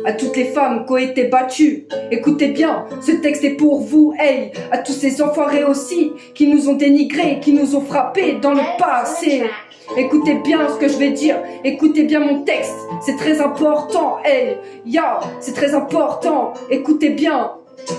à toutes les femmes qui ont été battues. Écoutez bien, ce texte est pour vous, hey, à tous ces enfoirés aussi, qui nous ont dénigrés, qui nous ont frappés dans le passé. Écoutez bien ce que je vais dire, écoutez bien mon texte, c'est très important, hey, ya, c'est très important, écoutez bien.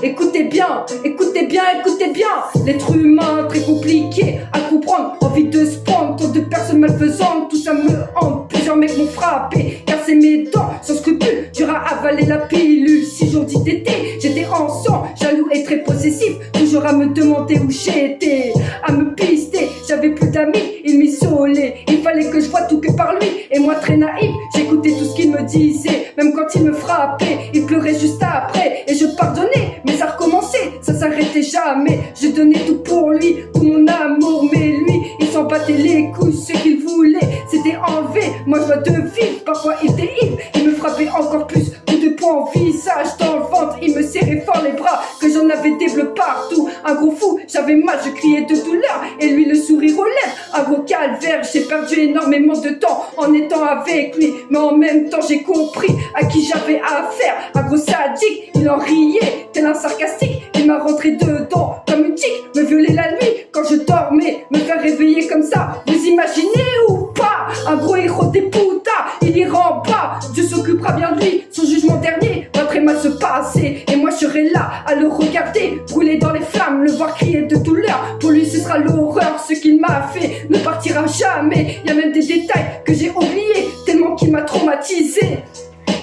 Écoutez bien, écoutez bien, écoutez bien. L'être humain très compliqué à comprendre, envie de se prendre, tant de personnes malfaisantes, tout ça me hante. Plusieurs mecs m'ont frappé, car c'est mes dents, sans scrupule, dur à avaler la pilule. 6 jours d'ITT, j'étais en sang, jaloux et très possessif, toujours à me demander où j'étais, à me pister, j'avais plus d'amis, il m'isolait, il fallait que je voie tout que par lui, et moi très naïf, j'écoutais tout ce qu'il me disait, même quand il me frappait, il pleurait juste après, et je pardonnais, mais ça recommençait, ça s'arrêtait jamais. Je donnais tout pour lui, tout mon amour, mais lui, il s'en battait les couilles. Ce qu'il voulait, c'était enlever ma joie de vivre. Parfois il était ivre, il me frappait encore plus. Coup de poing au visage, dans le ventre, il me serrait fort les bras, que j'en avais des bleus partout. Un gros fou, j'avais mal, je criais de douleur, et lui le sourire aux lèvres. Un gros calvaire, j'ai perdu énormément de temps en étant avec lui, mais en même temps j'ai compris à qui j'avais affaire. Un gros sadique, il en riait, tel un sarcastique, il m'a rentré dedans comme une tique, me violer la nuit quand je dormais, me faire réveiller comme ça, vous imaginez ou pas? Un gros héros des putas, il ira en bas, Dieu s'occupera bien de lui, son jugement dernier va très mal se passer, et moi je serai là à le regarder, brûler dans les flammes, le voir crier de douleur, pour lui ce sera l'horreur, ce qu'il m'a fait ne partira jamais, y a même des détails que j'ai oubliés, tellement qu'il m'a traumatisé.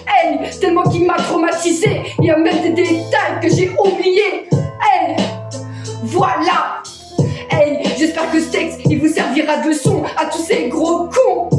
Hey, tellement qu'il m'a traumatisé, il y a même des détails que j'ai oubliés. Hey, voilà. Hey, j'espère que ce texte il vous servira de leçon à tous ces gros cons.